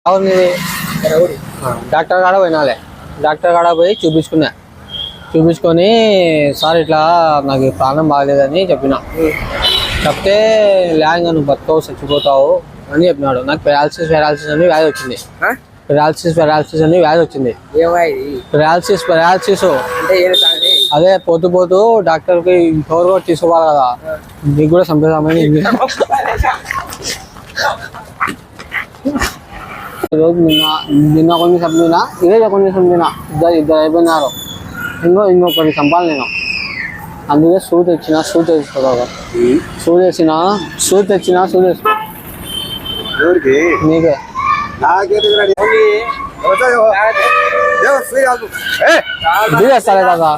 అవును డాక్టర్ కాడ పోయినాలే. డాక్టర్ కాడ పోయి చూపించుకొని సార్ ఇట్లా నాకు ప్రాణం బాగలేదని చెప్పిన. చెప్తే లేంగా నువ్వు బతుకవు చచ్చిపోతావు అని చెప్పినాడు. నాకు పెరాలసిస్ అని వ్యాధి వచ్చింది. పెరాలసిస్ అని వ్యాధి వచ్చింది. పెరాలసిస్ అదే పోతూ డాక్టర్కి ఇంకెవరు కూడా తీసుకోవాలి కదా, నీకు కూడా సంపేదామని. ఈరోజు నిన్న కొన్ని చంపినా, ఈరోజు కొన్ని చంపినా, ఇద్దరు అయిపోయినారు. ఇంకొకటి చంపాలి నేను. అందుకే సూ తెచ్చినా నీకే దిగేస్తాలే కదా.